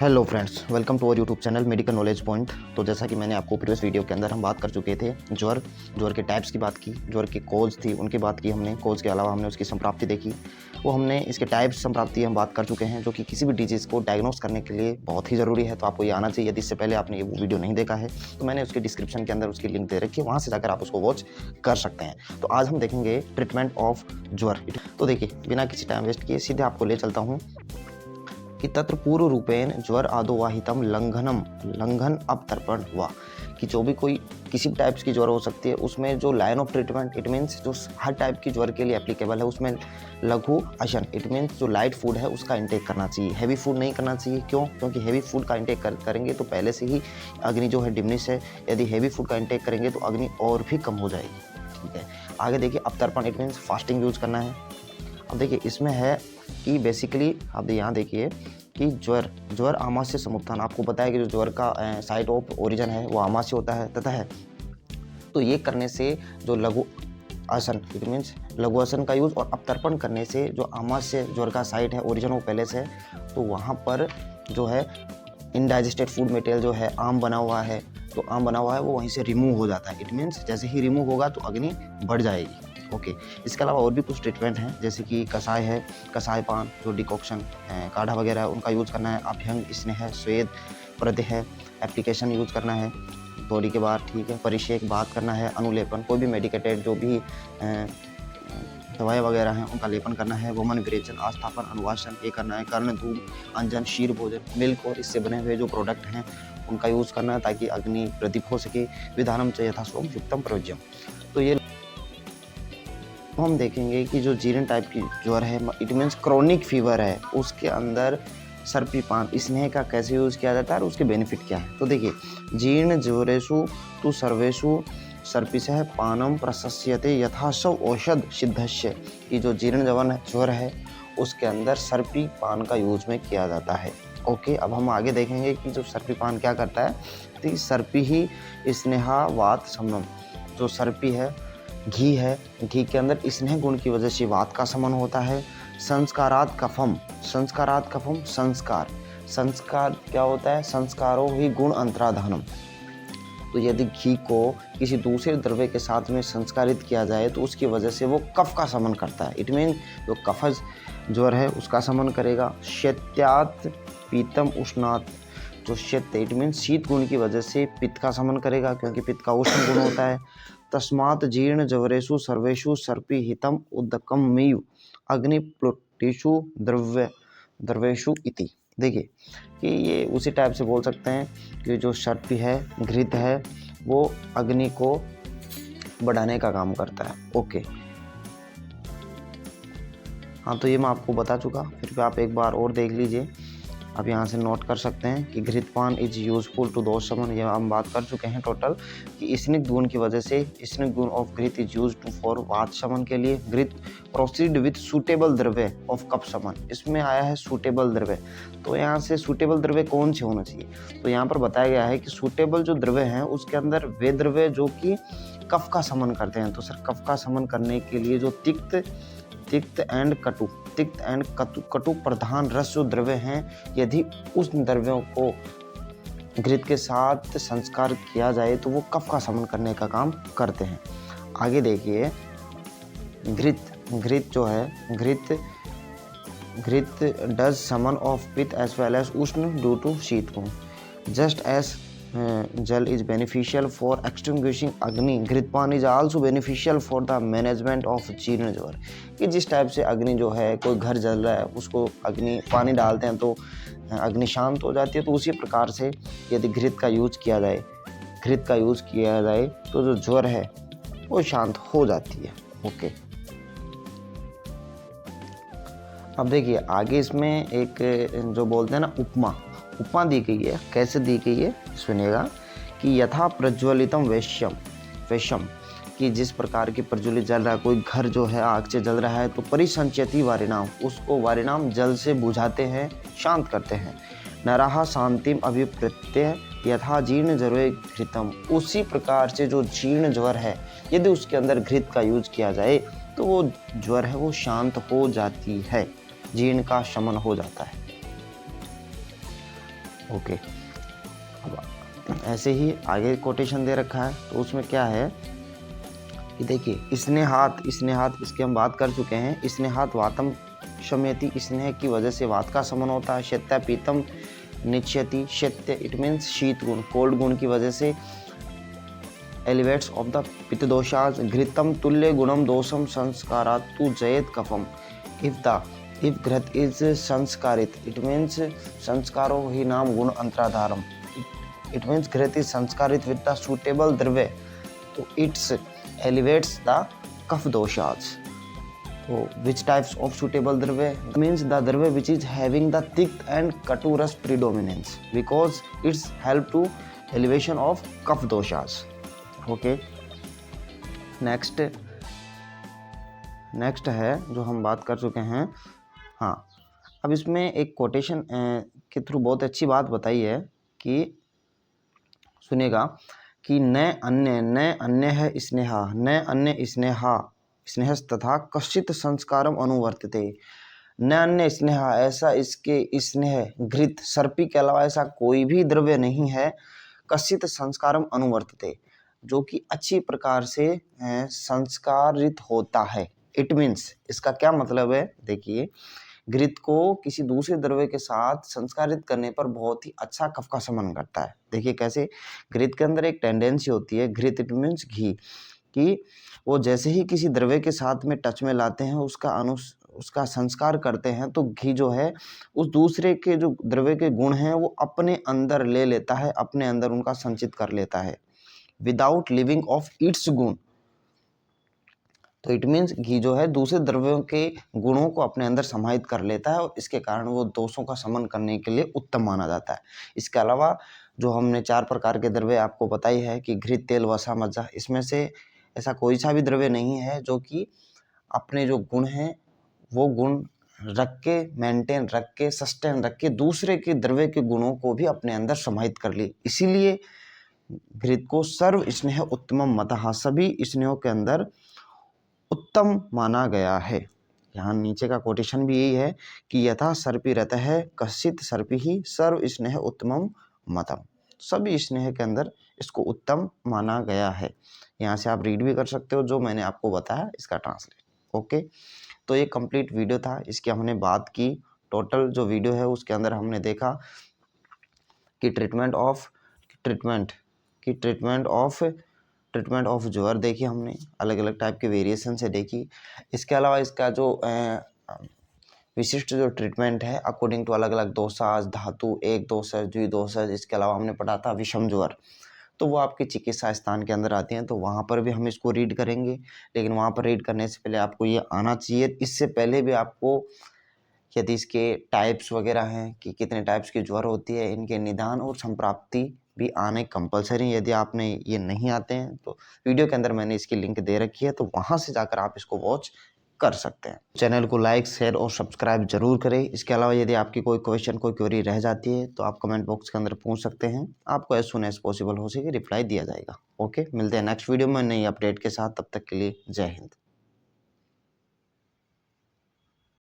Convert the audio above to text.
Hello friends, welcome to our YouTube channel medical knowledge point. तो जैसा कि मैंने आपको प्रीवियस वीडियो के अंदर हम बात कर चुके थे ज्वर के टाइप्स की बात की, ज्वर की कोज थी उनकी बात की हमने। कोज के अलावा हमने उसकी संप्राप्ति देखी, वो हमने इसके टाइप्स संप्राप्ति हम बात कर चुके हैं, जो कि किसी भी डिजीज़ को डायग्नोस करने के लिए बहुत ही ज़रूरी है। तो आपको ये आना चाहिए। यदि इससे पहले आपने ये वीडियो नहीं देखा है तो मैंने उसके डिस्क्रिप्शन के अंदर उसकी लिंक दे रखी है, वहाँ से जाकर आप उसको वॉच कर सकते हैं। तो आज हम देखेंगे ट्रीटमेंट ऑफ ज्वर। तो देखिए, बिना किसी टाइम वेस्ट किए सीधे आपको ले चलता हूँ कि तत्र पूर्व रूपेण ज्वर आदोवाहितम लंघन अपतर्पण हुआ, कि जो भी कोई किसी भी टाइप्स की ज्वर हो सकती है, उसमें जो line of treatment it means जो हर टाइप की ज्वर के लिए एप्लीकेबल है, उसमें लघु अशन इट मीन्स जो लाइट फूड है उसका इंटेक करना चाहिए, हैवी फूड नहीं करना चाहिए। क्यों? क्योंकि हैवी फूड का इंटेक करेंगे तो पहले से ही अग्नि जो है डिमिनिश है। यदि हैवी फूड का इंटेक करेंगे तो अग्नि और भी कम हो जाएगी। ठीक है, आगे देखिए, अपतर्पण इट मीन्स फास्टिंग यूज करना है। अब देखिए, इसमें है कि बेसिकली आप यहाँ देखिए कि ज्वर आमाशय समुत्थान, आपको पता है कि जो ज्वर का साइट ऑफ ओरिजिन है वो आमाशय होता है तथा है। तो ये करने से जो लघु आसन इट मीन्स लघु आसन का यूज़ और अपतर्पण करने से जो आमाशय ज्वर का साइट है ओरिजिन वो पहले से है, तो वहाँ पर जो है इनडाइजेस्टेड फूड मटेरियल जो है आम बना हुआ है, तो आम बना हुआ है वो वहीं से रिमूव हो जाता है। इट मीन्स जैसे ही रिमूव होगा तो अग्नि बढ़ जाएगी। ओके, इसके अलावा और भी कुछ ट्रीटमेंट हैं, जैसे कि कषाय है, कषाय पान जो डिकॉक्शन काढ़ा वगैरह है उनका यूज़ करना है। अभ्यंग स्नेह स्वेद प्रदय है, एप्लीकेशन यूज़ करना है बॉडी के बाहर। ठीक है, परिषेक बात करना है, अनुलेपन कोई भी मेडिकेटेड जो भी दवाएं वगैरह हैं उनका लेपन करना है। वमन विरेचन आस्थापन अनुवासन ये करना है। कर्ण धूप अंजन शीर भोजन मिल्क और इससे बने हुए जो प्रोडक्ट हैं उनका यूज़ करना है ताकि अग्नि प्रदीप हो सके। विधानम च यथाश्वम युक्तम प्रयोज्यम। तो ये हम देखेंगे कि जो जीर्ण टाइप की ज्वर है इट मीन्स क्रोनिक फीवर है, उसके अंदर सर्पी पान स्नेह का कैसे यूज़ किया जाता है और उसके बेनिफिट क्या है। तो देखिए, जीर्ण ज्वरेषु तो सर्वेषु सर्पिसः पानम प्रशस्यते यथासव औषध सिद्धस्य, कि जो जीर्ण ज्वर है उसके अंदर सर्पी पान का यूज में किया जाता है। ओके, अब हम आगे देखेंगे कि जो सर्पी पान क्या करता है। तो सर्पी ही स्नेहावात समनम, जो सर्पी है घी है, घी के अंदर स्नेह गुण की वजह से वात का समन होता है। संस्कारात कफम संस्कार क्या होता है? संस्कारो ही गुण अंतराधानम। तो यदि घी को किसी दूसरे द्रव्य के साथ में संस्कारित किया जाए तो उसकी वजह से वो कफ का समन करता है। इट मीन जो कफज ज्वर है उसका समन करेगा। शैत्यात पीतम उष्णात, जो शैत्य इट मीन शीत गुण की वजह से पित्त का समन करेगा, क्योंकि पित्त का उष्ण गुण होता है। तस्मात् जीर्ण ज्वरेषु सर्वेषु सर्पी हितम उदकमेव अग्नि प्लुटिषु द्रव्येषु इति। देखिए कि ये उसी टाइप से बोल सकते हैं कि जो सर्पी है घृत है वो अग्नि को बढ़ाने का काम करता है। ओके, हाँ, तो ये मैं आपको बता चुका, फिर भी आप एक बार और देख लीजिए। आप यहाँ से नोट कर सकते हैं कि घृतपान इज यूजफुल टू दोष समन, ये हम बात कर चुके हैं टोटल, कि स्निग्ध गुण की वजह से स्निग्ध गुण ऑफ घृत इज यूज टू फॉर वात समन के लिए। घृत प्रोसीड विथ सूटेबल द्रव्य ऑफ कफ समन, इसमें आया है सूटेबल द्रव्य। तो यहाँ से सूटेबल द्रव्य कौन से होना चाहिए? तो यहाँ पर बताया गया है कि सूटेबल जो द्रव्य हैं उसके अंदर वे द्रव्य जो कि कफ का समन करते हैं। तो सर कफ का समन करने के लिए जो तिक्त एंड कटु प्रधान रस जो द्रव्य हैं, यदि उस द्रव्यों को घृत के साथ संस्कार किया जाए तो वो कफ का समन करने का काम करते हैं। आगे देखिए, घृत जो है ghrita does shaman of pitta as well as ushna due to sheeta guna. Just as jala is beneficial for extinguishing agni, ghritapana is also beneficial for the management of jeerna jwara. कि जिस टाइप से अग्नि जो है, कोई घर जल रहा है उसको अग्नि पानी डालते हैं तो अग्नि शांत हो जाती है, तो उसी प्रकार से यदि घृत का यूज किया जाए तो जो ज्वर है वो शांत हो जाती है। ओके, अब देखिए आगे इसमें एक जो बोलते हैं ना उपमा दी गई है। कैसे दी गई है सुनिएगा, कि यथा प्रज्वलितम वैश्यम, कि जिस प्रकार की प्रज्वलित जल रहा है, कोई घर जो है आग से जल रहा है तो परिसंचयति वारिणाम, उसको वारिणाम जल से बुझाते हैं, शांत करते हैं। नरहा शांतिम अभिप्रत्यय यथा जीर्ण ज्वरे घृतम, उसी प्रकार से जो जीर्ण ज्वर है यदि उसके अंदर घृत का यूज किया जाए तो वो ज्वर है वो शांत हो जाती है, जीर्ण का शमन हो जाता है। ओके, अब ऐसे ही आगे कोटेशन दे रखा है, तो उसमें क्या है कि देखिए, स्नेहात, स्नेहात इसकी हम बात कर चुके हैं। स्नेहात वातम शमयति, स्नेह की वजह से वात का शमन होता है। शैत्य पीतम निच्यति, शैत्य इट मीन्स शीत गुण, कोल्ड गुण की वजह से एलिवेट्स ऑफ द पित्त दोषाज। घृतम तुल्य गुणम दोषम संस्कारात तु जयेत कफम। इफ घृत इज संस्कारित, इट मीन्स संस्कारो ही नाम गुण अंतराधारम। इट मीन्स घृत इज संस्कारित विद द सुटेबल द्रव्य, तो इट्स elevates the कफ दोषाज। तो which types of suitable द्रव्य means the द्रव्य which is having the thick and कटुरस predominance because it's help to elevation of kapha दोषाज। ओके, नेक्स्ट है जो हम बात कर चुके हैं। हाँ, अब इसमें एक कोटेशन के थ्रू बहुत अच्छी बात बताई है कि सुनेगा कि न अन्य है स्नेहा, न अन्य स्नेहा स्नेहस तथा कश्चित संस्कारम अनुवर्तते। न अन्य स्नेहा, ऐसा इसके स्नेह घृत सर्पी के अलावा ऐसा कोई भी द्रव्य नहीं है। कश्चित संस्कारम अनुवर्तते, जो कि अच्छी प्रकार से संस्कारित होता है। इट मीन्स इसका क्या मतलब है, देखिए, घृत को किसी दूसरे द्रव्य के साथ संस्कारित करने पर बहुत ही अच्छा कफ का शमन करता है। देखिए कैसे, घृत के अंदर एक टेंडेंसी होती है, घृत इट मीन्स घी, कि वो जैसे ही किसी द्रव्य के साथ में टच में लाते हैं, उसका संस्कार करते हैं, तो घी जो है उस दूसरे के जो द्रव्य के गुण हैं वो अपने अंदर ले लेता है, अपने अंदर उनका संचित कर लेता है विदाउट लिविंग ऑफ इट्स गुण। तो इट मीन्स घी जो है दूसरे द्रव्यों के गुणों को अपने अंदर समाहित कर लेता है और इसके कारण वो दोषों का शमन करने के लिए उत्तम माना जाता है। इसके अलावा जो हमने 4 प्रकार के द्रव्य आपको बताई है कि घृत, तेल, वसा, मज्जा, इसमें से ऐसा कोई सा भी द्रव्य नहीं है जो कि अपने जो गुण हैं वो गुण रख के, मेंटेन रख के, सस्टेन रख के दूसरे के द्रव्य के गुणों को भी अपने अंदर समाहित कर ली। इसीलिए घृत को सर्व स्नेह उत्तमम मतः, सभी स्नेहों के अंदर उत्तम माना गया है। यहाँ नीचे का कोटेशन भी यही है कि यथा सर्पी रहता है कश्चित सर्पी ही सर्व स्नेह उत्तमम मतम, सभी स्नेह के अंदर इसको उत्तम माना गया है। यहाँ से आप रीड भी कर सकते हो जो मैंने आपको बताया इसका ट्रांसलेट। ओके, तो ये कंप्लीट वीडियो था, इसकी हमने बात की। टोटल जो वीडियो है उसके अंदर हमने देखा कि ट्रीटमेंट ऑफ ज्वर देखी हमने, अलग अलग टाइप के वेरिएशन से देखी। इसके अलावा इसका जो विशिष्ट जो ट्रीटमेंट है अकॉर्डिंग टू अलग अलग दोषाज, धातु, एक दोषज, द्विदोषज, इसके अलावा हमने पढ़ा था विषम ज्वर, तो वो आपके चिकित्सा स्थान के अंदर आते हैं, तो वहाँ पर भी हम इसको रीड करेंगे। लेकिन वहाँ पर रीड करने से पहले आपको ये आना चाहिए। इससे पहले भी आपको यदि इसके टाइप्स वगैरह हैं कि कितने टाइप्स की ज्वर होती है, इनके निदान और संप्राप्ति भी आने कंपलसरी। यदि आपने ये नहीं आते हैं तो वीडियो के अंदर मैंने इसकी लिंक दे रखी है, तो वहाँ से जाकर आप इसको वॉच कर सकते हैं। चैनल को लाइक, शेयर और सब्सक्राइब जरूर करें। इसके अलावा यदि आपकी कोई क्वेश्चन, कोई क्वेरी रह जाती है तो आप कमेंट बॉक्स के अंदर पूछ सकते हैं, आपको एज सुन एज पॉसिबल हो सके रिप्लाई दिया जाएगा। ओके, मिलते हैं नेक्स्ट वीडियो में नई अपडेट के साथ, तब तक के लिए जय हिंद।